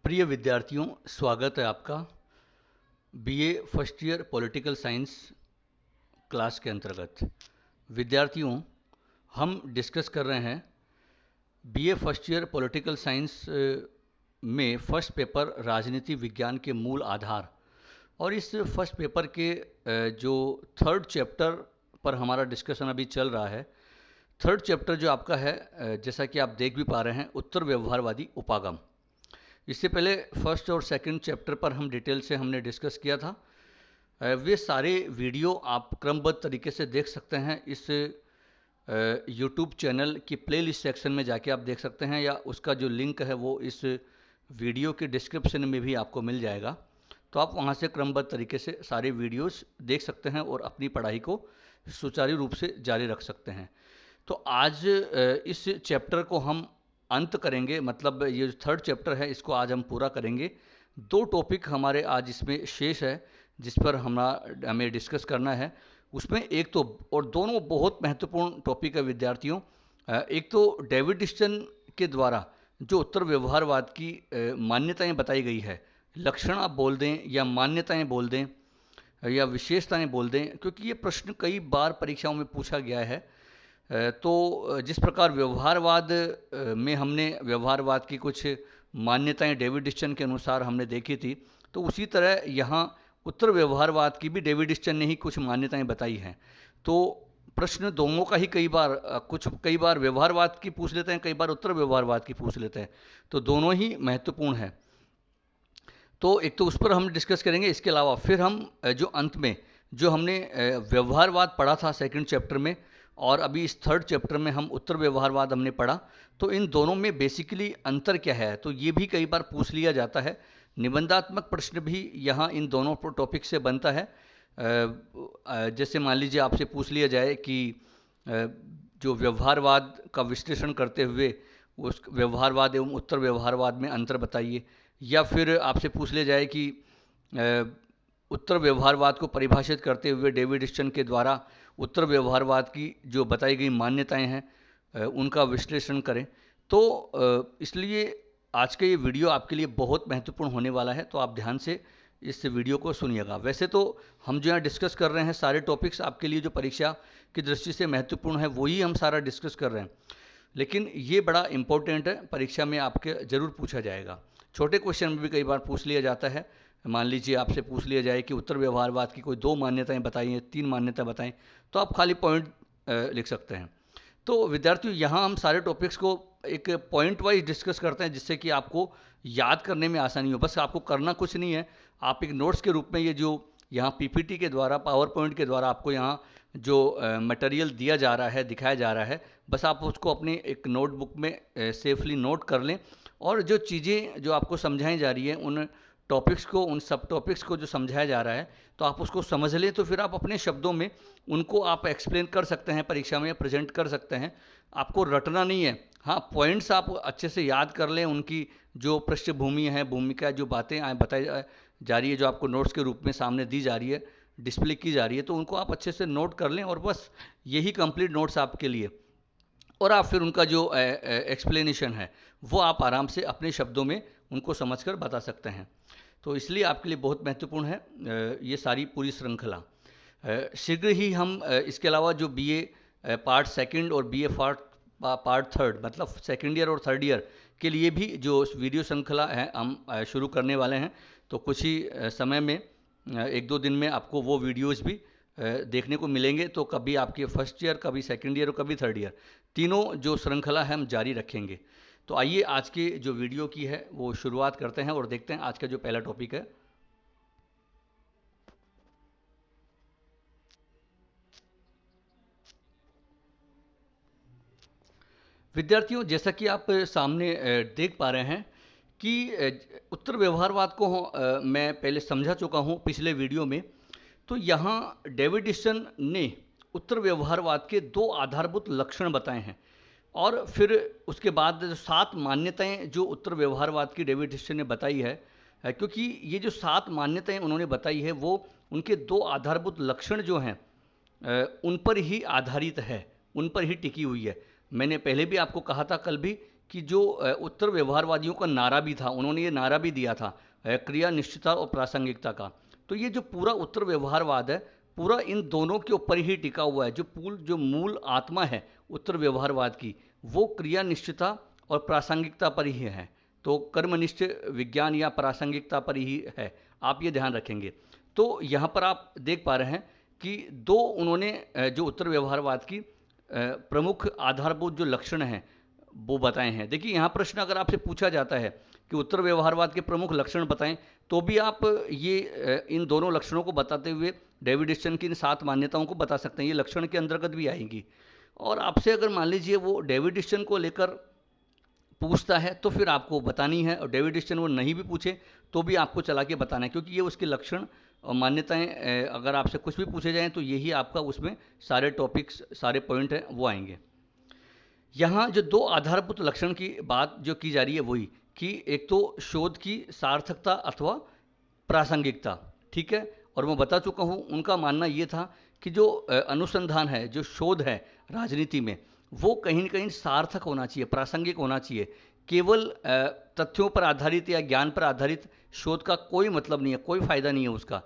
प्रिय विद्यार्थियों, स्वागत है आपका BA first year political science class के अंतर्गत। विद्यार्थियों, हम डिस्कस कर रहे हैं BA first year political science में फर्स्ट पेपर राजनीति विज्ञान के मूल आधार। और इस फर्स्ट पेपर के जो थर्ड चैप्टर पर हमारा डिस्कशन अभी चल रहा है। थर्ड चैप्टर जो आपका है, जैसा कि आप देख भी पा रहे हैं, उत्तर व्यवहारवादी उपागम। इससे पहले फर्स्ट और सेकंड चैप्टर पर हम डिटेल से हमने डिस्कस किया था। वे सारे वीडियो आप क्रमबद्ध तरीके से देख सकते हैं। इस यूट्यूब चैनल की प्लेलिस्ट सेक्शन में जाके आप देख सकते हैं, या उसका जो लिंक है वो इस वीडियो के डिस्क्रिप्शन में भी आपको मिल जाएगा। तो आप वहाँ से क्रमबद्ध तरीके से सारे वीडियोस देख सकते हैं और अपनी पढ़ाई को सुचारू रूप से जारी रख सकते हैं। तो आज इस चैप्टर को हम अंत करेंगे, मतलब ये जो थर्ड चैप्टर है इसको आज हम पूरा करेंगे। दो टॉपिक हमारे आज इसमें शेष है जिस पर हमें डिस्कस करना है। उसमें एक तो, और दोनों बहुत महत्वपूर्ण टॉपिक है विद्यार्थियों। एक तो डेविड ह्यूस्टन के द्वारा जो उत्तर व्यवहारवाद की मान्यताएं बताई गई है, लक्षण आप बोल दें या मान्यताएं बोल दें या विशेषताएं बोल दें, क्योंकि ये प्रश्न कई बार परीक्षाओं में पूछा गया है। तो जिस प्रकार व्यवहारवाद में हमने व्यवहारवाद की कुछ मान्यताएं डेविड ह्यूस्टन के अनुसार हमने देखी थी, तो उसी तरह यहाँ उत्तर व्यवहारवाद की भी डेविड ह्यूस्टन ने ही कुछ मान्यताएं बताई हैं। तो प्रश्न दोनों का ही कई बार व्यवहारवाद की पूछ लेते हैं, कई बार उत्तर व्यवहारवाद की पूछ लेते हैं। तो दोनों ही महत्वपूर्ण है। तो एक तो उस पर हम डिस्कस करेंगे। इसके अलावा फिर हम जो अंत में जो हमने व्यवहारवाद पढ़ा था सेकंड चैप्टर में, और अभी इस थर्ड चैप्टर में हम उत्तर व्यवहारवाद हमने पढ़ा, तो इन दोनों में बेसिकली अंतर क्या है, तो ये भी कई बार पूछ लिया जाता है। निबंधात्मक प्रश्न भी यहाँ इन दोनों टॉपिक से बनता है। जैसे मान लीजिए आपसे पूछ लिया जाए कि जो व्यवहारवाद का विश्लेषण करते हुए उस व्यवहारवाद एवं उत्तर व्यवहारवाद में अंतर बताइए, या फिर आपसे पूछ लिया जाए कि उत्तर व्यवहारवाद को परिभाषित करते हुए डेविड ह्यूस्टन के द्वारा उत्तर व्यवहारवाद की जो बताई गई मान्यताएं हैं उनका विश्लेषण करें। तो इसलिए आज का ये वीडियो आपके लिए बहुत महत्वपूर्ण होने वाला है, तो आप ध्यान से इस वीडियो को सुनिएगा। वैसे तो हम जो यहाँ डिस्कस कर रहे हैं सारे टॉपिक्स आपके लिए जो परीक्षा की दृष्टि से महत्वपूर्ण है वही हम सारा डिस्कस कर रहे हैं, लेकिन ये बड़ा इंपॉर्टेंट है, परीक्षा में आपके ज़रूर पूछा जाएगा। छोटे क्वेश्चन में भी कई बार पूछ लिया जाता है। मान लीजिए आपसे पूछ लिया जाए कि उत्तर व्यवहारवाद की कोई 2 मान्यताएं बताइए, 3 मान्यता बताएं, तो आप खाली पॉइंट लिख सकते हैं। तो विद्यार्थियों, यहाँ हम सारे टॉपिक्स को एक पॉइंट वाइज डिस्कस करते हैं जिससे कि आपको याद करने में आसानी हो। बस आपको करना कुछ नहीं है, आप एक नोट्स के रूप में ये जो यहाँ पीपीटी के द्वारा, पावर पॉइंट के द्वारा आपको यहाँ जो मटेरियल दिया जा रहा है, दिखाया जा रहा है, बस आप उसको अपनी एक नोटबुक में सेफली नोट कर लें। और जो चीज़ें जो आपको समझाई जा रही हैं, उन टॉपिक्स को, उन सब टॉपिक्स को जो समझाया जा रहा है, तो आप उसको समझ लें। तो फिर आप अपने शब्दों में उनको आप एक्सप्लेन कर सकते हैं, परीक्षा में प्रेजेंट कर सकते हैं। आपको रटना नहीं है। हाँ, पॉइंट्स आप अच्छे से याद कर लें, उनकी जो पृष्ठभूमि है, भूमिका, जो बातें बताई जा रही है, जो आपको नोट्स के रूप में सामने दी जा रही है, डिस्प्ले की जा रही है, तो उनको आप अच्छे से नोट कर लें, और बस यही कंप्लीट नोट्स आपके लिए। और आप फिर उनका जो एक्सप्लेनेशन है वो आप आराम से अपने शब्दों में उनको समझकर बता सकते हैं। तो इसलिए आपके लिए बहुत महत्वपूर्ण है ये सारी पूरी श्रृंखला। शीघ्र ही हम इसके अलावा जो बीए पार्ट सेकंड और बीए पार्ट थर्ड, मतलब सेकंड ईयर और थर्ड ईयर के लिए भी जो वीडियो श्रृंखला है हम शुरू करने वाले हैं। तो कुछ ही समय में, 1-2 दिन में आपको वो वीडियोज़ भी देखने को मिलेंगे। तो कभी आपके फर्स्ट ईयर, कभी सेकंड ईयर और कभी थर्ड ईयर, तीनों जो श्रृंखला है हम जारी रखेंगे। तो आइए आज के जो वीडियो की है वो शुरुआत करते हैं और देखते हैं आज का जो पहला टॉपिक है। विद्यार्थियों, जैसा कि आप सामने देख पा रहे हैं कि उत्तर व्यवहारवाद को मैं पहले समझा चुका हूं पिछले वीडियो में। तो यहाँ डेविड ह्यूस्टन ने उत्तर व्यवहारवाद के 2 आधारभूत लक्षण बताए हैं, और फिर उसके बाद जो 7 मान्यताएं जो उत्तर व्यवहारवाद की डेविड ह्यूस्टन ने बताई है, क्योंकि ये जो 7 मान्यताएं उन्होंने बताई है वो उनके 2 आधारभूत लक्षण जो हैं उन पर ही आधारित है, उन पर ही टिकी हुई है। मैंने पहले भी आपको कहा था कल भी कि जो उत्तर व्यवहारवादियों का नारा भी था, उन्होंने ये नारा भी दिया था क्रिया निश्चितता और प्रासंगिकता का। तो ये जो पूरा उत्तर व्यवहारवाद है, पूरा इन दोनों के ऊपर ही टिका हुआ है। जो मूल आत्मा है उत्तर व्यवहारवाद की, वो क्रिया निश्चितता और प्रासंगिकता पर ही है। तो कर्मनिष्ठ विज्ञान या प्रासंगिकता पर ही है, आप ये ध्यान रखेंगे। तो यहाँ पर आप देख पा रहे हैं कि दो उन्होंने जो उत्तर व्यवहारवाद की प्रमुख आधारभूत जो लक्षण हैं वो बताए हैं। देखिए, यहाँ प्रश्न अगर आपसे पूछा जाता है कि उत्तर व्यवहारवाद के प्रमुख लक्षण बताएं, तो भी आप ये इन दोनों लक्षणों को बताते हुए डेविड की इन 7 मान्यताओं को बता सकते हैं। ये लक्षण के अंतर्गत भी आएंगी। और आपसे अगर मान लीजिए वो डेविड को लेकर पूछता है तो फिर आपको बतानी है, और डेविड वो नहीं भी पूछे तो भी आपको चला के बताना है, क्योंकि ये उसके लक्षण और मान्यताएं अगर आपसे कुछ भी पूछे जाएं तो यही आपका उसमें सारे टॉपिक्स, सारे पॉइंट हैं वो आएंगे। यहाँ जो 2 आधारभूत लक्षण की बात जो की जा रही है वही कि एक तो शोध की सार्थकता अथवा प्रासंगिकता, ठीक है। और मैं बता चुका हूँ, उनका मानना ये था कि जो अनुसंधान है, जो शोध है राजनीति में, वो कहीं न कहीं सार्थक होना चाहिए, प्रासंगिक होना चाहिए। केवल तथ्यों पर आधारित या ज्ञान पर आधारित शोध का कोई मतलब नहीं है, कोई फायदा नहीं है उसका।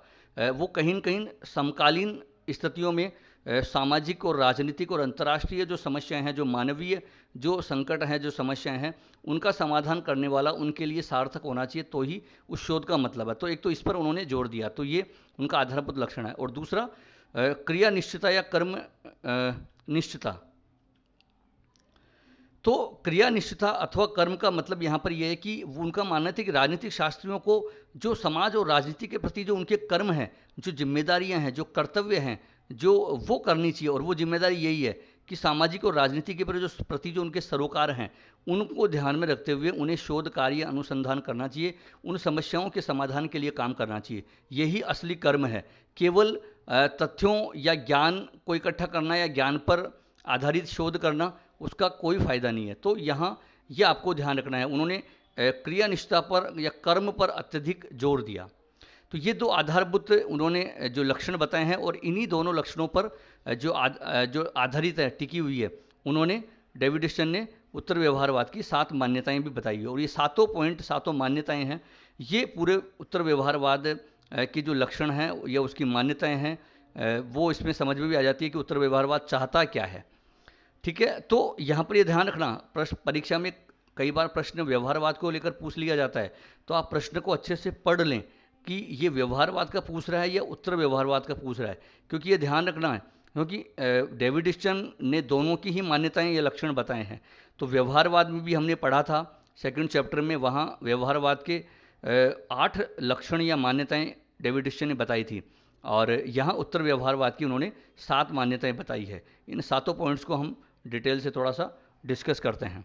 वो कहीं न कहीं समकालीन स्थितियों में सामाजिक और राजनीतिक और अंतर्राष्ट्रीय जो समस्याएं हैं, जो मानवीय जो संकट हैं, जो समस्याएं हैं, उनका समाधान करने वाला उनके लिए सार्थक होना चाहिए, तो ही उस शोध का मतलब है। तो एक तो इस पर उन्होंने जोर दिया, तो ये उनका आधारभूत लक्षण है। और दूसरा क्रिया निश्चितता या कर्म निश्चितता। तो क्रिया निष्ठता अथवा कर्म का मतलब यहाँ पर यह है कि उनका मानना था कि राजनीतिक शास्त्रियों को जो समाज और राजनीति के प्रति जो उनके कर्म हैं, जो जिम्मेदारियां हैं, जो कर्तव्य हैं, जो वो करनी चाहिए। और वो जिम्मेदारी यही है कि सामाजिक और राजनीति के प्रति जो उनके सरोकार हैं, उनको ध्यान में रखते हुए उन्हें शोध कार्य अनुसंधान करना चाहिए, उन समस्याओं के समाधान के लिए काम करना चाहिए। यही असली कर्म है। केवल तथ्यों या ज्ञान को इकट्ठा करना या ज्ञान पर आधारित शोध करना, उसका कोई फायदा नहीं है। तो यहाँ ये आपको ध्यान रखना है। उन्होंने क्रिया निष्ठा पर या कर्म पर अत्यधिक जोर दिया। तो ये 2 आधारभूत उन्होंने जो लक्षण बताए हैं, और इन्हीं दोनों लक्षणों पर जो आधारित है, टिकी हुई है, उन्होंने डेविड ने उत्तर व्यवहारवाद की 7 मान्यताएं भी बताई है। और ये 7 पॉइंट, 7 मान्यताएं हैं, ये पूरे उत्तर व्यवहारवाद की जो लक्षण हैं या उसकी मान्यताएं हैं, वो इसमें समझ में भी आ जाती है कि उत्तर व्यवहारवाद चाहता क्या है, ठीक है। तो यहाँ पर ये ध्यान रखना, प्रश्न परीक्षा में कई बार प्रश्न व्यवहारवाद को लेकर पूछ लिया जाता है, तो आप प्रश्न को अच्छे से पढ़ लें कि ये व्यवहारवाद का पूछ रहा है या उत्तर व्यवहारवाद का पूछ रहा है, क्योंकि ये ध्यान रखना है, क्योंकि डेविड ने दोनों की ही मान्यताएं या लक्षण बताए हैं। तो व्यवहारवाद में भी हमने पढ़ा था 2nd चैप्टर में, वहाँ व्यवहारवाद के 8 लक्षण या मान्यताएं डेविड ने बताई थी, और यहाँ उत्तर व्यवहारवाद की उन्होंने 7 मान्यताएं बताई है। इन 7 पॉइंट्स को हम डिटेल से थोड़ा सा डिस्कस करते हैं।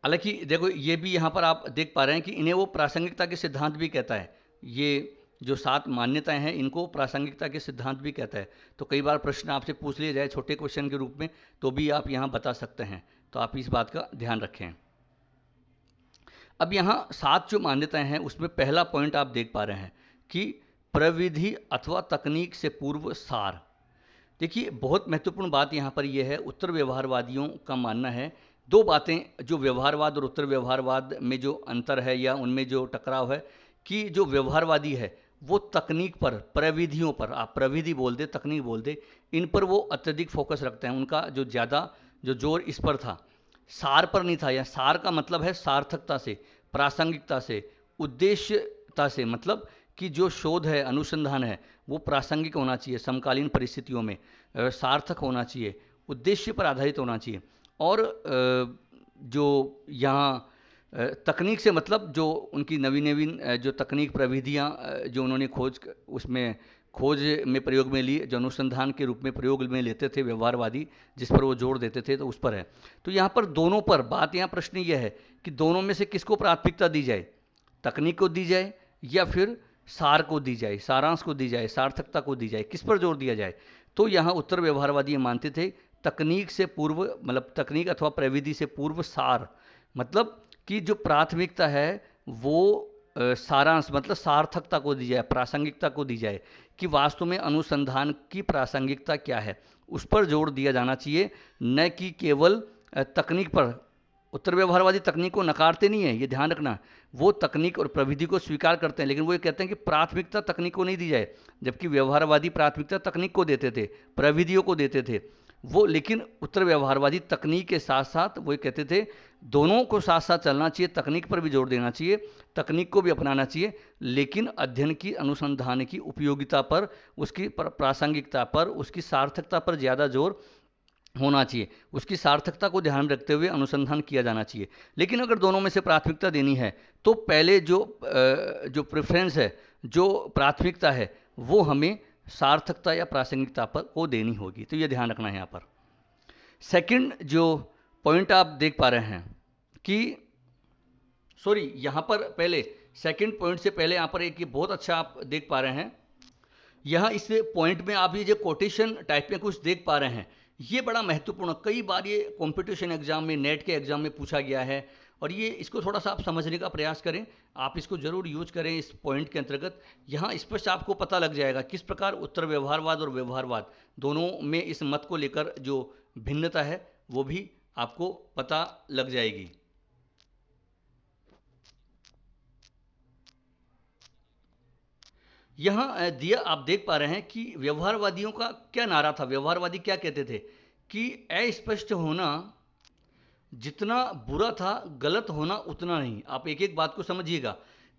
हालांकि देखो, ये भी यहाँ पर आप देख पा रहे हैं कि इन्हें वो प्रासंगिकता के सिद्धांत भी कहता है। ये जो 7 मान्यताएं हैं, इनको प्रासंगिकता के सिद्धांत भी कहता है। तो कई बार प्रश्न आपसे पूछ लिया जाए छोटे क्वेश्चन के रूप में, तो भी आप यहाँ बता सकते हैं। तो आप इस बात का ध्यान रखें। अब यहाँ 7 जो मान्यताएं हैं, उसमें पहला पॉइंट आप देख पा रहे हैं कि प्रविधि अथवा तकनीक से पूर्व सार। देखिए, बहुत महत्वपूर्ण बात यहाँ पर यह है, उत्तर व्यवहारवादियों का मानना है 2 बातें जो व्यवहारवाद और उत्तर व्यवहारवाद में जो अंतर है या उनमें जो टकराव है, कि जो व्यवहारवादी है वो तकनीक पर, प्रविधियों पर, आप प्रविधि बोल दे, तकनीक बोल दे, इन पर वो अत्यधिक फोकस रखते हैं। उनका जो ज़्यादा जो जोर इस पर था, सार पर नहीं था। या सार का मतलब है सार्थकता से, प्रासंगिकता से, उद्देश्यता से, मतलब कि जो शोध है, अनुसंधान है, वो प्रासंगिक होना चाहिए, समकालीन परिस्थितियों में सार्थक होना चाहिए, उद्देश्य पर आधारित होना चाहिए। और जो यहाँ तकनीक से मतलब जो उनकी नवीन नवीन जो तकनीक प्रविधियाँ जो उन्होंने खोज में प्रयोग में ली, जो अनुसंधान के रूप में प्रयोग में लेते थे व्यवहारवादी, जिस पर वो जोर देते थे, तो उस पर है। तो यहाँ पर दोनों पर बात, यहाँ प्रश्न यह है कि दोनों में से किसको प्राथमिकता दी जाए, तकनीक को दी जाए या फिर सार को दी जाए, सारांश को दी जाए, सार्थकता को दी जाए, किस पर जोर दिया जाए। तो यहाँ उत्तर व्यवहारवादी मानते थे तकनीक से पूर्व, मतलब तकनीक अथवा प्रविधि से पूर्व सार, मतलब कि जो प्राथमिकता है वो सारांश मतलब सार्थकता को दी जाए, प्रासंगिकता को दी जाए, कि वास्तव में अनुसंधान की प्रासंगिकता क्या है, उस पर जोर दिया जाना चाहिए, न कि केवल तकनीक पर उत्तर व्यवहारवादी तकनीक को नकारते नहीं है, ये ध्यान रखना। वो तकनीक और प्रविधि को स्वीकार करते हैं, लेकिन वो ये कहते हैं कि प्राथमिकता तकनीक को नहीं दी जाए, जबकि व्यवहारवादी प्राथमिकता तकनीक को देते थे, प्रविधियों को देते थे वो। लेकिन उत्तर व्यवहारवादी तकनीक के साथ साथ वो कहते थे दोनों को साथ साथ चलना चाहिए, तकनीक पर भी जोर देना चाहिए, तकनीक को भी अपनाना चाहिए, लेकिन अध्ययन की, अनुसंधान की उपयोगिता पर, उसकी प्रासंगिकता पर, उसकी सार्थकता पर ज़्यादा जोर होना चाहिए। उसकी सार्थकता को ध्यान में रखते हुए अनुसंधान किया जाना चाहिए। लेकिन अगर दोनों में से प्राथमिकता देनी है तो पहले जो प्रेफरेंस है, जो प्राथमिकता है, वो हमें सार्थकता या प्रासंगिकता पर को देनी होगी। तो ये ध्यान रखना है यहाँ पर। सेकंड जो पॉइंट आप देख पा रहे हैं कि सॉरी, यहाँ पर पहले सेकंड पॉइंट से पहले यहाँ पर एक ये बहुत अच्छा आप देख पा रहे हैं, यहाँ इस पॉइंट में आप ये जो कोटेशन टाइप में कुछ देख पा रहे हैं, ये बड़ा महत्वपूर्ण, कई बार ये कंपटीशन एग्जाम में, नेट के एग्जाम में पूछा गया है, और ये इसको थोड़ा सा आप समझने का प्रयास करें, आप इसको जरूर यूज करें इस पॉइंट के अंतर्गत। यहाँ स्पष्ट आपको पता लग जाएगा किस प्रकार उत्तर व्यवहारवाद और व्यवहारवाद दोनों में इस मत को लेकर जो भिन्नता है वो भी आपको पता लग जाएगी। यहाँ दिया आप देख पा रहे हैं कि व्यवहारवादियों का क्या नारा था। व्यवहारवादी क्या कहते थे कि अस्पष्ट होना जितना बुरा था, गलत होना उतना नहीं। आप एक एक बात को समझिएगा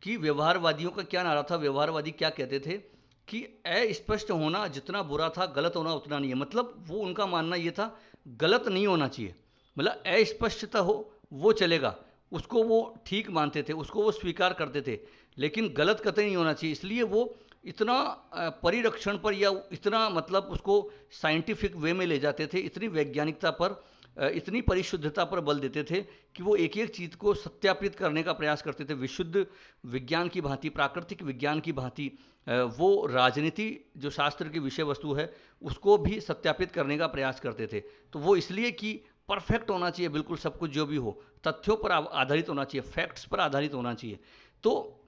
कि व्यवहारवादियों का क्या नारा था, व्यवहारवादी क्या कहते थे कि अस्पष्ट होना जितना बुरा था, गलत होना उतना नहीं है। मतलब वो उनका मानना ये था गलत नहीं होना चाहिए, मतलब अस्पष्टता हो वो चलेगा, उसको वो ठीक मानते थे, उसको वो स्वीकार करते थे, लेकिन गलत कतई नहीं होना चाहिए। इसलिए वो इतना परिरक्षण पर, या इतना मतलब उसको साइंटिफिक वे में ले जाते थे, इतनी वैज्ञानिकता पर, इतनी परिशुद्धता पर बल देते थे कि वो एक एक चीज़ को सत्यापित करने का प्रयास करते थे, विशुद्ध विज्ञान की भांति, प्राकृतिक विज्ञान की भांति। वो राजनीति जो शास्त्र की विषय वस्तु है उसको भी सत्यापित करने का प्रयास करते थे। तो वो इसलिए कि परफेक्ट होना चाहिए, बिल्कुल सब कुछ जो भी हो तथ्यों पर आधारित होना चाहिए, फैक्ट्स पर आधारित होना चाहिए। तो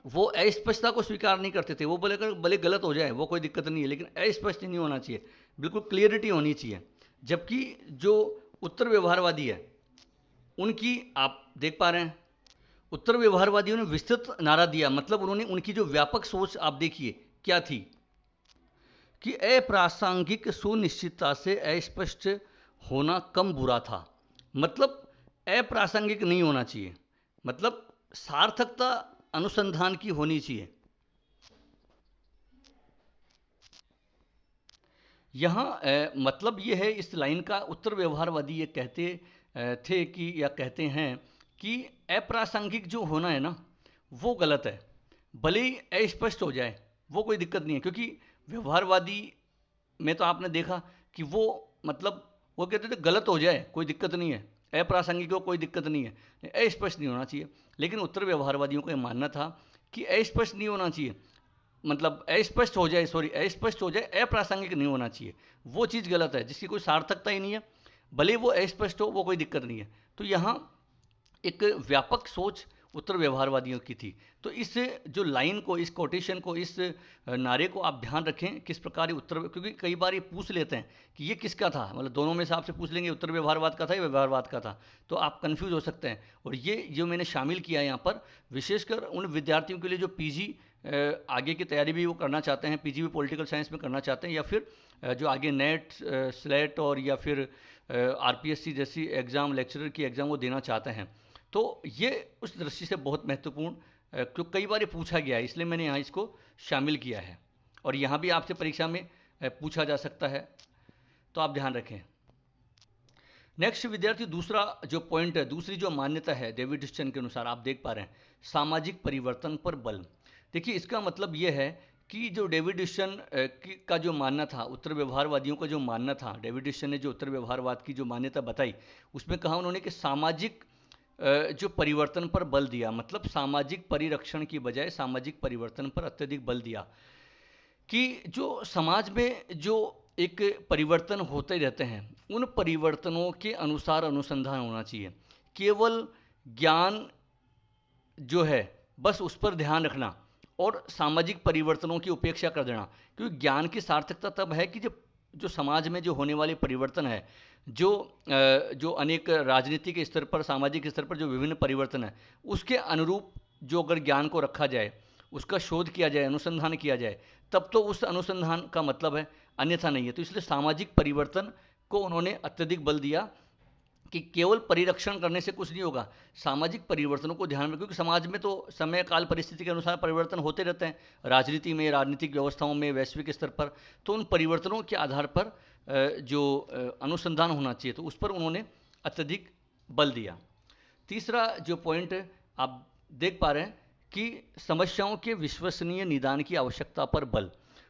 वो अस्पष्टता को स्वीकार नहीं करते थे। वो भले गलत हो जाए वो कोई दिक्कत नहीं है, लेकिन अस्पष्ट नहीं होना चाहिए, बिल्कुल क्लियरिटी होनी चाहिए। जबकि जो उत्तर व्यवहारवादी है उनकी आप देख पा रहे हैं, उत्तर व्यवहारवादियों ने विस्तृत नारा दिया, मतलब उन्होंने, उनकी जो व्यापक सोच आप देखिए क्या थी कि अप्रासंगिक सुनिश्चितता से अस्पष्ट होना कम बुरा था। मतलब अप्रासंगिक नहीं होना चाहिए, मतलब सार्थकता अनुसंधान की होनी चाहिए। यहाँ मतलब ये है इस लाइन का, उत्तर व्यवहारवादी ये कहते थे कि, या कहते हैं कि अप्रासंगिक जो होना है ना वो गलत है, भले ही अस्पष्ट हो जाए वो कोई दिक्कत नहीं है। क्योंकि व्यवहारवादी में तो आपने देखा कि वो मतलब वो कहते थे गलत हो जाए कोई दिक्कत नहीं है, अप्रासंगिक हो कोई दिक्कत नहीं है, अस्पष्ट नहीं होना चाहिए। लेकिन उत्तर व्यवहारवादियों का मानना था कि अस्पष्ट नहीं होना चाहिए, मतलब अस्पष्ट हो जाए, सॉरी अस्पष्ट हो जाए, अप्रासंगिक नहीं होना चाहिए, वो चीज़ गलत है जिसकी कोई सार्थकता ही नहीं है, भले वो अस्पष्ट हो वो कोई दिक्कत नहीं है। तो यहाँ एक व्यापक सोच उत्तर व्यवहारवादियों की थी। तो इस जो लाइन को, इस कोटेशन को, इस नारे को आप ध्यान रखें किस प्रकार ये उत्तर, क्योंकि कई बार ये पूछ लेते हैं कि ये किसका था, मतलब दोनों में से आपसे पूछ लेंगे उत्तर व्यवहारवाद का था या व्यवहारवाद का था, तो आप कंफ्यूज हो सकते हैं। और ये जो मैंने शामिल किया है यहाँ पर विशेषकर उन विद्यार्थियों के लिए जो पीजी आगे की तैयारी भी वो करना चाहते हैं, पीजी भी पॉलिटिकल साइंस में करना चाहते हैं, या फिर जो आगे नेट, स्लेट और या फिर आरपीएससी जैसी एग्ज़ाम, लेक्चरर की एग्ज़ाम वो देना चाहते हैं। तो ये उस दृष्टि से बहुत महत्वपूर्ण, क्योंकि कई बार ये पूछा गया है, इसलिए मैंने यहाँ इसको शामिल किया है, और यहाँ भी आपसे परीक्षा में पूछा जा सकता है, तो आप ध्यान रखें। नेक्स्ट विद्यार्थी, दूसरा जो पॉइंट है, दूसरी जो मान्यता है डेविड के अनुसार, आप देख पा रहे हैं सामाजिक परिवर्तन पर बल। देखिए इसका मतलब ये है कि जो डेविड का जो मानना था, उत्तर व्यवहारवादियों का जो मानना था, डेविड ने जो उत्तर व्यवहारवाद की जो मान्यता बताई उसमें कहा उन्होंने कि सामाजिक जो परिवर्तन पर बल दिया, मतलब सामाजिक परिरक्षण की बजाय सामाजिक परिवर्तन पर अत्यधिक बल दिया, कि जो समाज में जो एक परिवर्तन होते रहते हैं उन परिवर्तनों के अनुसार अनुसंधान होना चाहिए। केवल ज्ञान जो है बस उस पर ध्यान रखना और सामाजिक परिवर्तनों की उपेक्षा कर देना, क्योंकि ज्ञान की सार्थकता तब है कि जब जो समाज में जो होने वाले परिवर्तन है, जो अनेक राजनीतिक स्तर पर, सामाजिक स्तर पर जो विभिन्न परिवर्तन है, उसके अनुरूप जो अगर ज्ञान को रखा जाए, उसका शोध किया जाए, अनुसंधान किया जाए, तब तो उस अनुसंधान का मतलब है, अन्यथा नहीं है। तो इसलिए सामाजिक परिवर्तन को उन्होंने अत्यधिक बल दिया कि केवल परिरक्षण करने से कुछ नहीं होगा, सामाजिक परिवर्तनों को ध्यान में, क्योंकि समाज में तो समय काल परिस्थिति के अनुसार परिवर्तन होते रहते हैं, राजनीति में, राजनीतिक व्यवस्थाओं में, वैश्विक स्तर पर। तो उन परिवर्तनों के आधार पर जो अनुसंधान होना चाहिए, तो उस पर उन्होंने अत्यधिक बल दिया। तीसरा जो पॉइंट आप देख पा रहे हैं कि समस्याओं के विश्वसनीय निदान की आवश्यकता पर बल।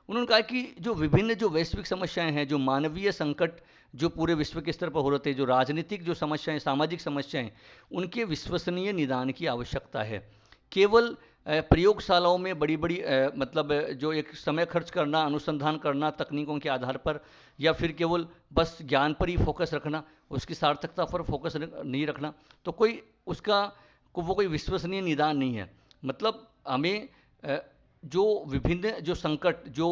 उन्होंने कहा कि जो विभिन्न जो वैश्विक समस्याएं हैं, जो मानवीय संकट जो पूरे विश्व के स्तर पर हो रहे थे, जो राजनीतिक जो समस्याएं, सामाजिक समस्याएं, उनके विश्वसनीय निदान की आवश्यकता है। केवल प्रयोगशालाओं में बड़ी बड़ी मतलब जो एक समय खर्च करना, अनुसंधान करना तकनीकों के आधार पर, या फिर केवल बस ज्ञान पर ही फोकस रखना, उसकी सार्थकता पर फोकस नहीं रखना, तो कोई उसका वो कोई विश्वसनीय निदान नहीं है। मतलब हमें जो विभिन्न जो संकट जो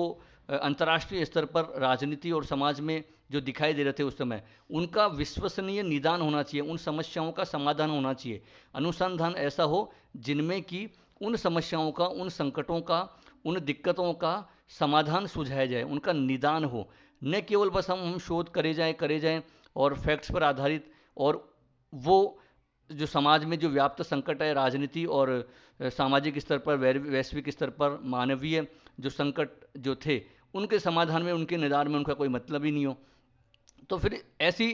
अंतर्राष्ट्रीय स्तर पर राजनीति और समाज में जो दिखाई दे रहे थे उस समय, उनका विश्वसनीय निदान होना चाहिए, उन समस्याओं का समाधान होना चाहिए। अनुसंधान ऐसा हो जिनमें कि उन समस्याओं का, उन संकटों का, उन दिक्कतों का समाधान सुझाया जाए, उनका निदान हो, न केवल बस हम शोध करे जाएं और फैक्ट्स पर आधारित, और वो जो समाज में जो व्याप्त संकट है, राजनीति और सामाजिक स्तर पर, वैश्विक स्तर पर मानवीय जो संकट जो थे, उनके समाधान में, उनके निदान में उनका कोई मतलब ही नहीं हो, तो फिर ऐसी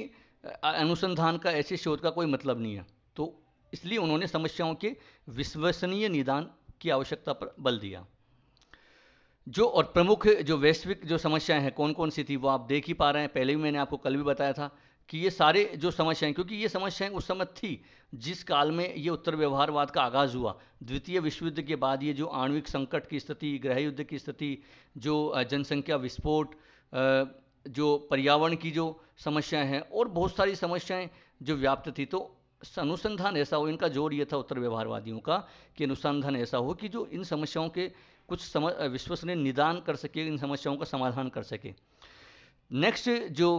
अनुसंधान का, ऐसे शोध का कोई मतलब नहीं है। तो इसलिए उन्होंने समस्याओं के विश्वसनीय निदान की आवश्यकता पर बल दिया। जो और प्रमुख जो वैश्विक जो समस्याएं हैं, कौन कौन सी थी, वो आप देख ही पा रहे हैं। पहले भी मैंने आपको कल भी बताया था कि ये सारे जो समस्याएं, क्योंकि ये समस्याएं उस समय थी जिस काल में ये उत्तर व्यवहारवाद का आगाज़ हुआ। द्वितीय विश्व युद्ध के बाद ये जो आणविक संकट की स्थिति, गृह युद्ध की स्थिति, जो जनसंख्या विस्फोट, जो पर्यावरण की जो समस्याएं हैं, और बहुत सारी समस्याएं जो व्याप्त थी, तो अनुसंधान ऐसा हो, इनका जोर ये था उत्तर व्यवहारवादियों का कि अनुसंधान ऐसा हो कि जो इन समस्याओं के कुछ विश्वसनीय निदान कर सके, इन समस्याओं का समाधान कर सके। नेक्स्ट जो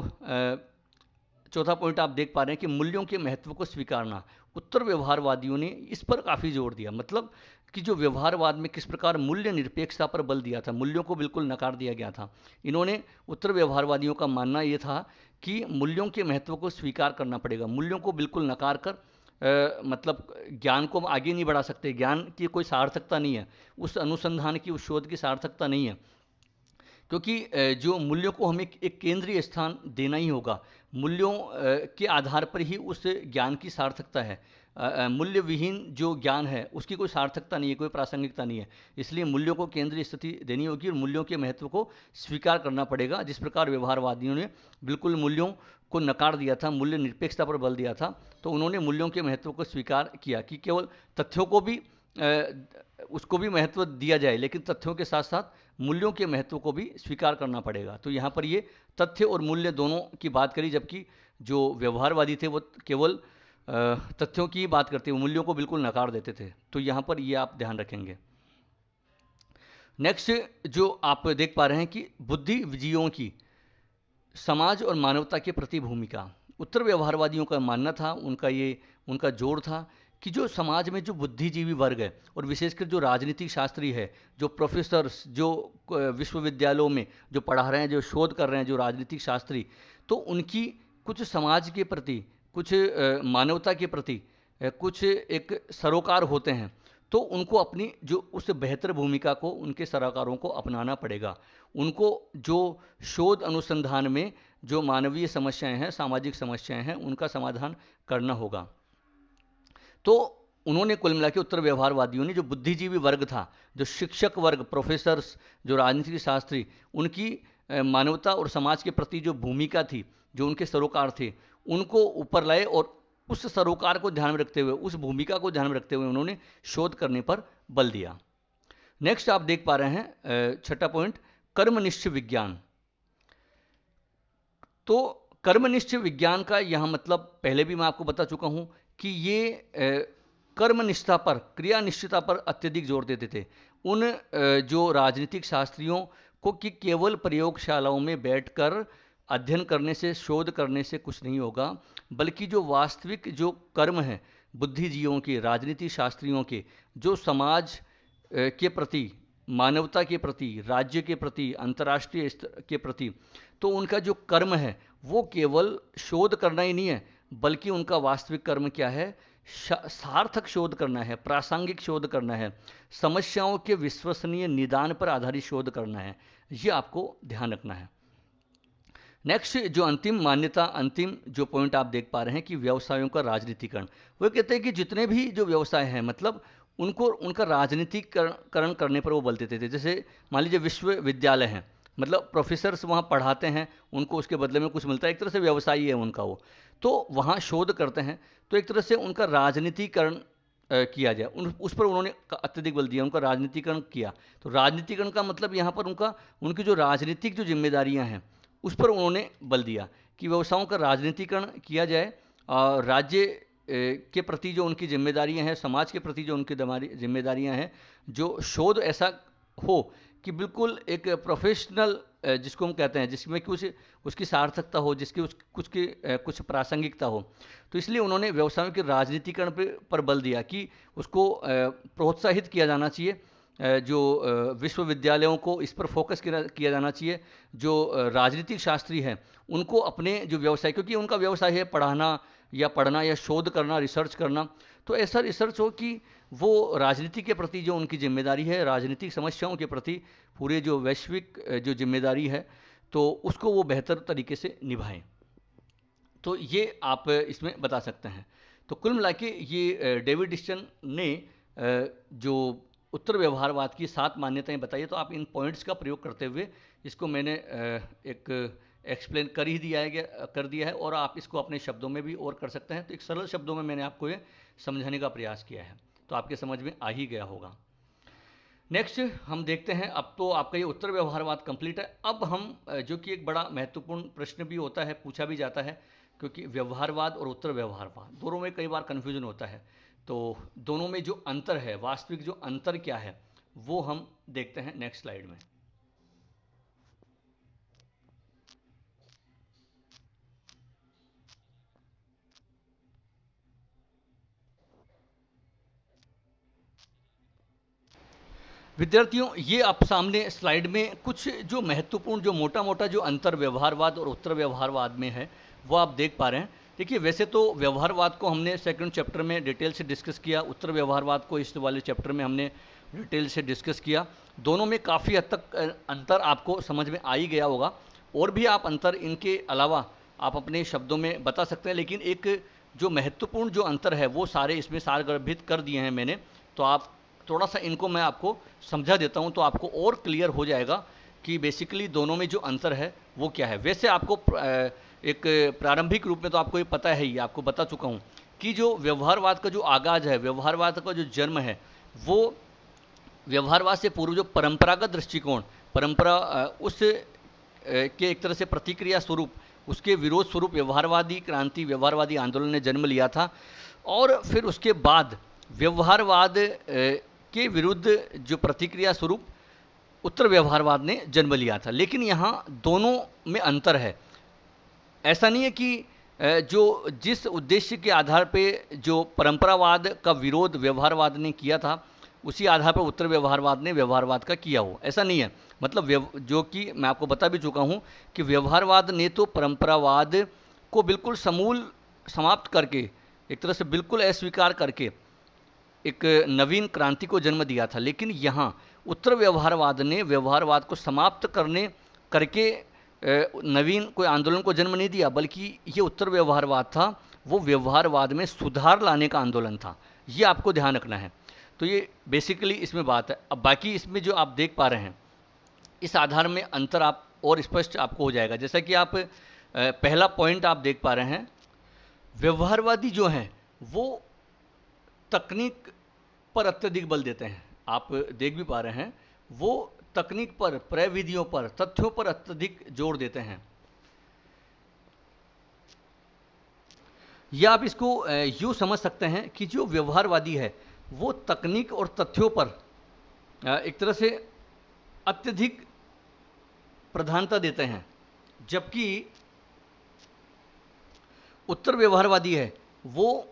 चौथा पॉइंट आप देख पा रहे हैं कि मूल्यों के महत्व को स्वीकारना। उत्तर व्यवहारवादियों ने इस पर काफ़ी जोर दिया, मतलब कि जो व्यवहारवाद में किस प्रकार मूल्य निरपेक्षता पर बल दिया था, मूल्यों को बिल्कुल नकार दिया गया था। इन्होंने, उत्तर व्यवहारवादियों का मानना यह था कि मूल्यों के महत्व को स्वीकार करना पड़ेगा, मूल्यों को बिल्कुल नकार कर मतलब ज्ञान को आगे नहीं बढ़ा सकते, ज्ञान की कोई सार्थकता नहीं है, उस अनुसंधान की, उस शोध की सार्थकता नहीं है, क्योंकि जो मूल्यों को हमें एक केंद्रीय स्थान देना ही होगा। मूल्यों के आधार पर ही उस ज्ञान की सार्थकता है। मूल्य विहीन जो ज्ञान है उसकी कोई सार्थकता नहीं है, कोई प्रासंगिकता नहीं है। इसलिए मूल्यों को केंद्रीय स्थिति देनी होगी और मूल्यों के महत्व को स्वीकार करना पड़ेगा। जिस प्रकार व्यवहारवादियों ने बिल्कुल मूल्यों को नकार दिया था, मूल्य निरपेक्षता पर बल दिया था, तो उन्होंने मूल्यों के महत्व को स्वीकार किया कि केवल तथ्यों को भी उसको भी महत्व दिया जाए, लेकिन तथ्यों के साथ साथ मूल्यों के महत्व को भी स्वीकार करना पड़ेगा। तो यहाँ पर ये तथ्य और मूल्य दोनों की बात करी, जबकि जो व्यवहारवादी थे वो केवल तथ्यों की बात करते हुए मूल्यों को बिल्कुल नकार देते थे। तो यहाँ पर ये आप ध्यान रखेंगे। नेक्स्ट जो आप देख पा रहे हैं कि बुद्धिजीवियों की समाज और मानवता के प्रति भूमिका। उत्तर व्यवहारवादियों का मानना था, उनका जोर था कि जो समाज में जो बुद्धिजीवी वर्ग है, और विशेषकर जो राजनीतिक शास्त्री है, जो प्रोफेसर्स, जो विश्वविद्यालयों में जो पढ़ा रहे हैं, जो शोध कर रहे हैं, जो राजनीतिक शास्त्री, तो उनकी कुछ समाज के प्रति, कुछ मानवता के प्रति कुछ एक सरोकार होते हैं, तो उनको अपनी जो उस बेहतर भूमिका को, उनके सरोकारों को अपनाना पड़ेगा। उनको जो शोध अनुसंधान में जो मानवीय समस्याएं हैं, सामाजिक समस्याएं हैं, उनका समाधान करना होगा। तो उन्होंने कुल मिला के, उत्तर व्यवहारवादियों ने जो बुद्धिजीवी वर्ग था, जो शिक्षक वर्ग, प्रोफेसर्स, जो राजनीतिक शास्त्री, उनकी मानवता और समाज के प्रति जो भूमिका थी, जो उनके सरोकार थे, उनको ऊपर लाए और उस सरोकार को ध्यान में रखते हुए, उस भूमिका को ध्यान में रखते हुए उन्होंने शोध करने पर बल दिया। नेक्स्ट आप देख पा रहे हैं छठा पॉइंट, कर्मनिष्ठ विज्ञान। तो कर्मनिष्ठ विज्ञान का यहाँ मतलब पहले भी मैं आपको बता चुका हूँ कि ये कर्मनिष्ठता पर, क्रियानिष्ठता पर अत्यधिक जोर देते थे। उन जो राजनीतिक शास्त्रियों को कि केवल प्रयोगशालाओं में बैठकर अध्ययन करने से, शोध करने से कुछ नहीं होगा, बल्कि जो वास्तविक जो कर्म है बुद्धिजीवियों के, राजनीति शास्त्रियों के, जो समाज के प्रति, मानवता के प्रति, राज्य के प्रति, अंतर्राष्ट्रीय स्तर के प्रति, तो उनका जो कर्म है वो केवल शोध करना ही नहीं है, बल्कि उनका वास्तविक कर्म क्या है? सार्थक शोध करना है, प्रासंगिक शोध करना है, समस्याओं के विश्वसनीय निदान पर आधारित शोध करना है। ये आपको ध्यान रखना है। नेक्स्ट जो अंतिम मान्यता, अंतिम जो पॉइंट आप देख पा रहे हैं कि व्यवसायों का राजनीतिकरण। वो कहते हैं कि जितने भी जो व्यवसाय हैं, मतलब उनको उनका राजनीतिकरण करने पर वो बल देते थे। जैसे मान लीजिए विश्वविद्यालय हैं, मतलब प्रोफेसर्स वहाँ पढ़ाते हैं, उनको उसके बदले में कुछ मिलता है, एक तरह से व्यवसाय है उनका वो, तो वहाँ शोध करते हैं, तो एक तरह से उनका राजनीतिकरण किया जाए, उस पर उन्होंने अत्यधिक बल दिया, उनका राजनीतिकरण किया। तो राजनीतिकरण का मतलब यहाँ पर उनकी जो राजनीतिक जो जिम्मेदारियाँ हैं उस पर उन्होंने बल दिया कि व्यवसायों का राजनीतिकरण किया जाए, राज्य के प्रति जो उनकी जिम्मेदारियां हैं, समाज के प्रति जो उनकी जिम्मेदारियां हैं, जो शोध ऐसा हो कि बिल्कुल एक प्रोफेशनल, जिसको हम कहते हैं, जिसमें कुछ उसकी सार्थकता हो, जिसकी कुछ प्रासंगिकता हो। तो इसलिए उन्होंने व्यवसायों के राजनीतिकरण पर बल दिया कि उसको प्रोत्साहित किया जाना चाहिए, जो विश्वविद्यालयों को इस पर फोकस किया जाना चाहिए, जो राजनीतिक शास्त्री हैं उनको अपने जो व्यवसाय, क्योंकि उनका व्यवसाय है पढ़ना या शोध करना, रिसर्च करना, तो ऐसा रिसर्च हो कि वो राजनीति के प्रति जो उनकी जिम्मेदारी है, राजनीतिक समस्याओं के प्रति पूरे जो वैश्विक जो जिम्मेदारी है, तो उसको वो बेहतर तरीके से निभाएं। तो ये आप इसमें बता सकते हैं। तो कुल मिला के ये डेविड डिस्टन ने जो उत्तर व्यवहारवाद की 7 मान्यताएं बताई, तो आप इन पॉइंट्स का प्रयोग करते हुए इसको मैंने एक एक्सप्लेन कर दिया है, और आप इसको अपने शब्दों में भी और कर सकते हैं। तो एक सरल शब्दों में मैंने आपको ये समझाने का प्रयास किया है, तो आपके समझ में आ ही गया होगा। नेक्स्ट हम देखते हैं, अब तो आपका ये उत्तर व्यवहारवाद कंप्लीट है। अब हम जो कि एक बड़ा महत्वपूर्ण प्रश्न भी होता है, पूछा भी जाता है, क्योंकि व्यवहारवाद और उत्तर व्यवहारवाद दोनों में कई बार कन्फ्यूजन होता है, तो दोनों में जो अंतर है, वास्तविक जो अंतर क्या है, वो हम देखते हैं नेक्स्ट स्लाइड में। विद्यार्थियों, ये आप सामने स्लाइड में कुछ जो महत्वपूर्ण, जो मोटा मोटा जो अंतर व्यवहारवाद और उत्तर व्यवहारवाद में है वो आप देख पा रहे हैं। देखिए, वैसे तो व्यवहारवाद को हमने सेकंड चैप्टर में डिटेल से डिस्कस किया, उत्तर व्यवहारवाद को इस वाले चैप्टर में हमने डिटेल से डिस्कस किया। दोनों में काफ़ी हद तक अंतर आपको समझ में आ ही गया होगा, और भी आप अंतर इनके अलावा आप अपने शब्दों में बता सकते हैं, लेकिन एक जो महत्वपूर्ण जो अंतर है वो सारे इसमें सारगर्भित कर दिए हैं मैंने। तो आप थोड़ा सा इनको मैं आपको समझा देता हूं, तो आपको और क्लियर हो जाएगा कि बेसिकली दोनों में जो अंतर है वो क्या है। वैसे आपको एक प्रारंभिक रूप में तो आपको ये पता है ही, आपको बता चुका हूं कि जो व्यवहारवाद का जो आगाज है, व्यवहारवाद का जो जन्म है, वो व्यवहारवाद से पूर्व जो परंपरागत दृष्टिकोण, परंपरा उस के एक तरह से प्रतिक्रिया स्वरूप, उसके विरोध स्वरूप व्यवहारवादी क्रांति, व्यवहारवादी आंदोलन ने जन्म लिया था, और फिर उसके बाद व्यवहारवाद के विरुद्ध जो प्रतिक्रिया स्वरूप उत्तर व्यवहारवाद ने जन्म लिया था। लेकिन यहाँ दोनों में अंतर है। ऐसा नहीं है कि जो जिस उद्देश्य के आधार पे जो परंपरावाद का विरोध व्यवहारवाद ने किया था, उसी आधार पर उत्तर व्यवहारवाद ने व्यवहारवाद का किया हो, ऐसा नहीं है। मतलब जो कि मैं आपको बता भी चुका हूँ कि व्यवहारवाद ने तो परंपरावाद को बिल्कुल समूल समाप्त करके, एक तरह से बिल्कुल अस्वीकार करके एक नवीन क्रांति को जन्म दिया था। लेकिन यहाँ उत्तर व्यवहारवाद ने व्यवहारवाद को समाप्त करके नवीन कोई आंदोलन को जन्म नहीं दिया, बल्कि ये उत्तर व्यवहारवाद था, वो व्यवहारवाद में सुधार लाने का आंदोलन था। ये आपको ध्यान रखना है। तो ये बेसिकली इसमें बात है। अब बाकी इसमें जो आप देख पा रहे हैं, इस आधार में अंतर आप और स्पष्ट आपको हो जाएगा। जैसा कि आप पहला पॉइंट आप देख पा रहे हैं, व्यवहारवादी जो हैं वो तकनीक पर अत्यधिक बल देते हैं। आप देख भी पा रहे हैं, वो तकनीक पर, प्रविधियों पर, तथ्यों पर अत्यधिक जोर देते हैं। या आप इसको यूँ समझ सकते हैं कि जो व्यवहारवादी है वो तकनीक और तथ्यों पर एक तरह से अत्यधिक प्रधानता देते हैं, जबकि उत्तर व्यवहारवादी है वो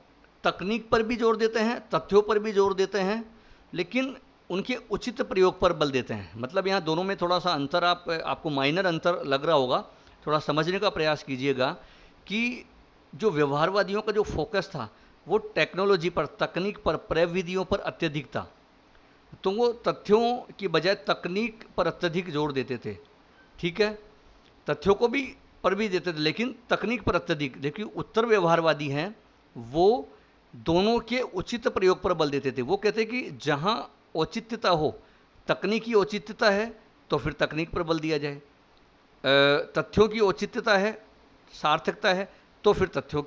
तकनीक पर भी जोर देते हैं, तथ्यों पर भी जोर देते हैं, लेकिन उनके उचित प्रयोग पर बल देते हैं। मतलब यहाँ दोनों में थोड़ा सा अंतर आपको माइनर अंतर लग रहा होगा, थोड़ा समझने का प्रयास कीजिएगा कि जो व्यवहारवादियों का जो फोकस था वो टेक्नोलॉजी पर, तकनीक पर, प्रविधियों पर अत्यधिक था, तो वो तथ्यों की बजाय तकनीक पर अत्यधिक जोर देते थे। ठीक है, तथ्यों को भी पर भी देते थे लेकिन तकनीक पर अत्यधिक। देखिए उत्तर व्यवहारवादी हैं वो दोनों के उचित प्रयोग पर बल देते थे। वो कहते कि जहां औचित्यता हो, तकनीकी औचित्यता है तो फिर तकनीक पर बल दिया जाए, तथ्यों की औचित्यता है, सार्थकता है तो फिर तथ्यों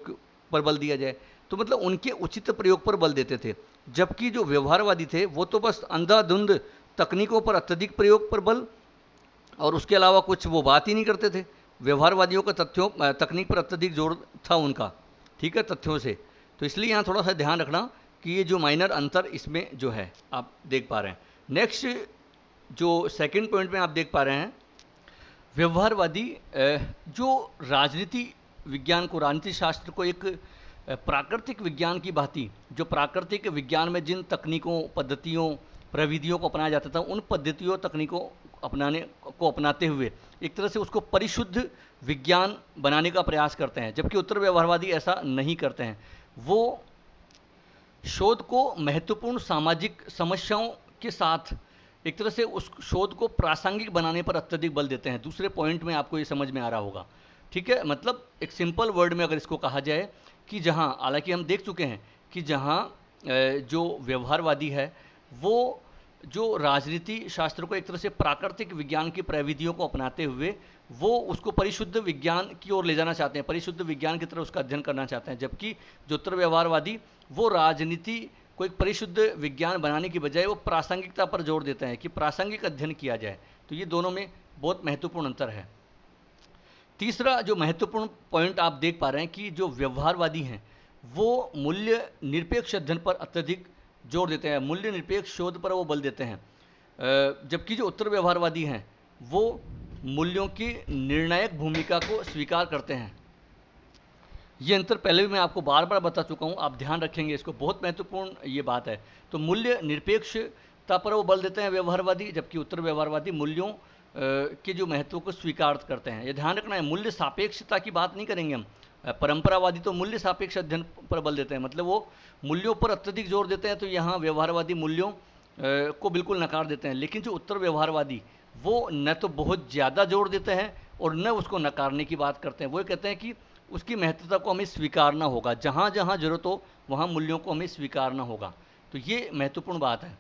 पर बल दिया जाए। तो मतलब उनके उचित प्रयोग पर बल देते थे। जबकि जो व्यवहारवादी थे वो तो बस अंधाधुंध तकनीकों पर अत्यधिक प्रयोग पर बल, और उसके अलावा कुछ वो बात ही नहीं करते थे। व्यवहारवादियों का तकनीक पर अत्यधिक जोर था उनका, ठीक है, तथ्यों से। तो इसलिए यहाँ थोड़ा सा ध्यान रखना कि ये जो माइनर अंतर इसमें जो है आप देख पा रहे हैं। नेक्स्ट जो सेकंड पॉइंट में आप देख पा रहे हैं, व्यवहारवादी जो राजनीति विज्ञान को, राजनीति शास्त्र को एक प्राकृतिक विज्ञान की भांति, जो प्राकृतिक विज्ञान में जिन तकनीकों, पद्धतियों, प्रविधियों को अपनाया जाता था, उन पद्धतियों, तकनीकों अपनाते हुए एक तरह से उसको परिशुद्ध विज्ञान बनाने का प्रयास करते हैं। जबकि उत्तर व्यवहारवादी ऐसा नहीं करते हैं। वो शोध को महत्वपूर्ण सामाजिक समस्याओं के साथ एक तरह से उस शोध को प्रासंगिक बनाने पर अत्यधिक बल देते हैं। दूसरे पॉइंट में आपको ये समझ में आ रहा होगा। ठीक है, मतलब एक सिंपल वर्ड में अगर इसको कहा जाए कि जहाँ, हालांकि हम देख चुके हैं कि जहाँ जो व्यवहारवादी है वो जो राजनीति शास्त्र को एक तरह से प्राकृतिक विज्ञान की प्रविधियों को अपनाते हुए वो उसको परिशुद्ध विज्ञान की ओर ले जाना चाहते हैं, परिशुद्ध विज्ञान की तरह उसका अध्ययन करना चाहते हैं। जबकि जो उत्तर व्यवहारवादी वो राजनीति को एक परिशुद्ध विज्ञान बनाने की बजाय वो प्रासंगिकता पर जोर देते हैं कि प्रासंगिक अध्ययन किया जाए। तो ये दोनों में बहुत महत्वपूर्ण अंतर है। तीसरा जो महत्वपूर्ण पॉइंट आप देख पा रहे हैं कि जो व्यवहारवादी हैं वो मूल्य निरपेक्ष अध्ययन पर अत्यधिक जोर देते हैं, मूल्य निरपेक्ष शोध पर वो बल देते हैं। जबकि जो उत्तर व्यवहारवादी हैं वो मूल्यों की निर्णायक भूमिका को स्वीकार करते हैं। ये अंतर पहले भी मैं आपको बार बार बता चुका हूँ, आप ध्यान रखेंगे इसको, बहुत महत्वपूर्ण ये बात है। तो मूल्य निरपेक्षता पर वो बल देते हैं व्यवहारवादी, जबकि उत्तर व्यवहारवादी मूल्यों के जो महत्व को स्वीकार करते हैं। ये ध्यान रखना है, मूल्य सापेक्षता की बात नहीं करेंगे हम। परंपरावादी तो मूल्य सापेक्ष अध्ययन पर बल देते हैं, मतलब वो मूल्यों पर अत्यधिक जोर देते हैं। तो यहाँ व्यवहारवादी मूल्यों को बिल्कुल नकार देते हैं। लेकिन जो उत्तर व्यवहारवादी वो न तो बहुत ज़्यादा जोर देते हैं और न उसको नकारने की बात करते हैं। वो कहते हैं कि उसकी महत्वता को हमें स्वीकारना होगा, जहाँ जहाँ जरूरत हो वहाँ मूल्यों को हमें स्वीकारना होगा। तो ये महत्वपूर्ण बात है।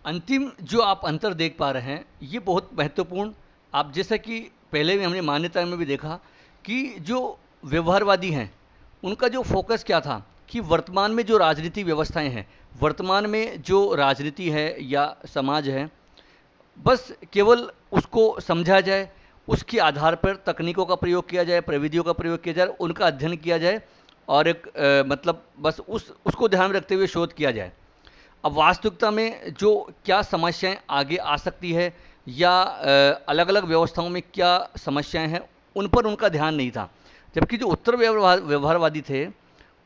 अंतिम जो आप अंतर देख पा रहे हैं ये बहुत महत्वपूर्ण, आप जैसा कि पहले भी हमने मान्यता में भी देखा कि जो व्यवहारवादी हैं उनका जो फोकस क्या था कि वर्तमान में जो राजनीति व्यवस्थाएं हैं, वर्तमान में जो राजनीति है या समाज है, बस केवल उसको समझा जाए, उसके आधार पर तकनीकों का प्रयोग किया जाए, प्रविधियों का प्रयोग किया जाए, उनका अध्ययन किया जाए और एक मतलब बस उसको ध्यान में रखते हुए शोध किया जाए। अब वास्तविकता में जो क्या समस्याएं आगे आ सकती है या अलग अलग व्यवस्थाओं में क्या समस्याएं हैं उन पर उनका ध्यान नहीं था। जबकि जो उत्तर व्यवहारवादी थे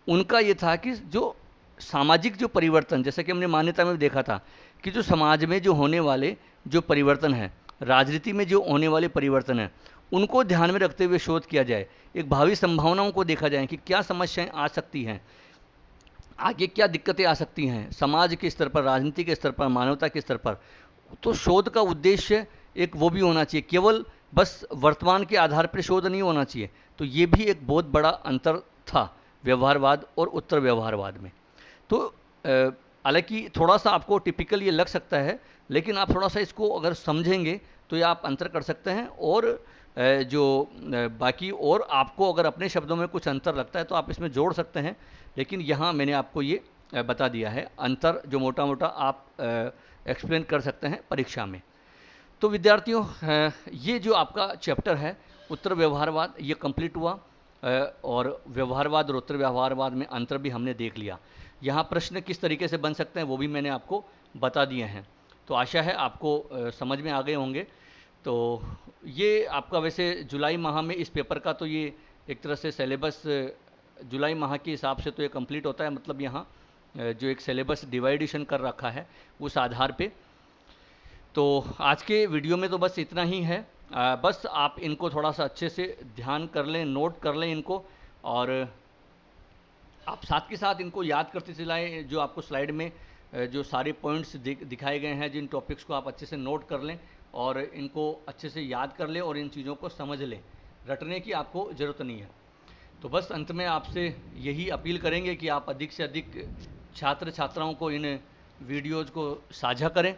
उनका ये था कि जो सामाजिक जो परिवर्तन, जैसे कि हमने मान्यता में भी देखा था कि जो समाज में जो होने वाले जो परिवर्तन है, राजनीति में जो होने वाले परिवर्तन है, उनको ध्यान में रखते हुए शोध किया जाए, एक भावी संभावनाओं को देखा जाए कि क्या समस्याएं आ सकती हैं, आगे क्या दिक्कतें आ सकती हैं समाज के स्तर पर, राजनीति के स्तर पर, मानवता के स्तर पर। तो शोध का उद्देश्य एक वो भी होना चाहिए, केवल बस वर्तमान के आधार पर शोध नहीं होना चाहिए। तो ये भी एक बहुत बड़ा अंतर था व्यवहारवाद और उत्तर व्यवहारवाद में। तो हालांकि थोड़ा सा आपको टिपिकल ये लग सकता है, लेकिन आप थोड़ा सा इसको अगर समझेंगे तो ये आप अंतर कर सकते हैं। और जो बाकी और आपको अगर अपने शब्दों में कुछ अंतर लगता है तो आप इसमें जोड़ सकते हैं, लेकिन यहाँ मैंने आपको ये बता दिया है अंतर, जो मोटा मोटा आप एक्सप्लेन कर सकते हैं परीक्षा में। तो विद्यार्थियों ये जो आपका चैप्टर है उत्तर व्यवहारवाद ये कंप्लीट हुआ, और व्यवहारवाद और उत्तर व्यवहारवाद में अंतर भी हमने देख लिया। यहाँ प्रश्न किस तरीके से बन सकते हैं वो भी मैंने आपको बता दिए हैं। तो आशा है आपको समझ में आ गए होंगे। तो ये आपका वैसे जुलाई माह में इस पेपर का तो ये एक तरह से सिलेबस जुलाई माह के हिसाब से तो ये कंप्लीट होता है, मतलब यहाँ जो एक सिलेबस डिवाइडेशन कर रखा है उस आधार पे। तो आज के वीडियो में तो बस इतना ही है। बस आप इनको थोड़ा सा अच्छे से ध्यान कर लें, नोट कर लें इनको, और आप साथ के साथ इनको याद करते चलाएं। जो आपको स्लाइड में जो सारे पॉइंट्स दिखाए गए हैं, जिन टॉपिक्स को आप अच्छे से नोट कर लें और इनको अच्छे से याद कर लें और इन चीज़ों को समझ लें। रटने की आपको ज़रूरत नहीं है। तो बस अंत में आपसे यही अपील करेंगे कि आप अधिक से अधिक छात्र छात्राओं को इन वीडियोज़ को साझा करें,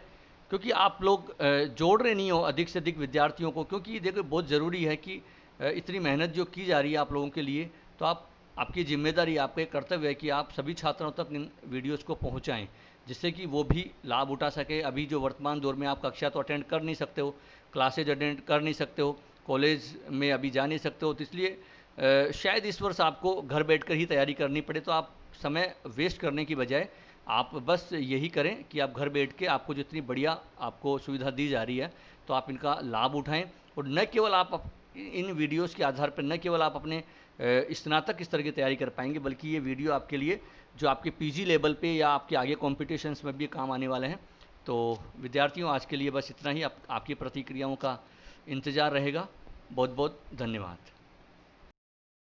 क्योंकि आप लोग जोड़ रहे नहीं हो अधिक से अधिक विद्यार्थियों को। क्योंकि देखो, बहुत ज़रूरी है कि इतनी मेहनत जो की जा रही है आप लोगों के लिए, तो आपकी जिम्मेदारी, आपका एक कर्तव्य है कि आप सभी छात्रों तक इन वीडियोज़ को पहुंचाएं, जिससे कि वो भी लाभ उठा सके। अभी जो वर्तमान दौर में आप कक्षा तो अटेंड कर नहीं सकते हो, क्लासेज अटेंड कर नहीं सकते हो, कॉलेज में अभी जा नहीं सकते हो, तो इसलिए शायद इस वर्ष आपको घर बैठकर ही तैयारी करनी पड़े। तो आप समय वेस्ट करने की बजाय आप बस यही करें कि आप घर बैठ के, आपको जितनी बढ़िया आपको सुविधा दी जा रही है, तो आप इनका लाभ उठाएं। और न केवल आप इन वीडियोस के आधार पर न केवल आप अपने स्नातक स्तर की तैयारी कर पाएंगे, बल्कि ये वीडियो आपके लिए जो आपके पीजी लेवल पे या आपके आगे कॉम्पिटिशन्स में भी काम आने वाले हैं। तो विद्यार्थियों, आज के लिए बस इतना ही। आपकी प्रतिक्रियाओं का इंतज़ार रहेगा। बहुत बहुत धन्यवाद।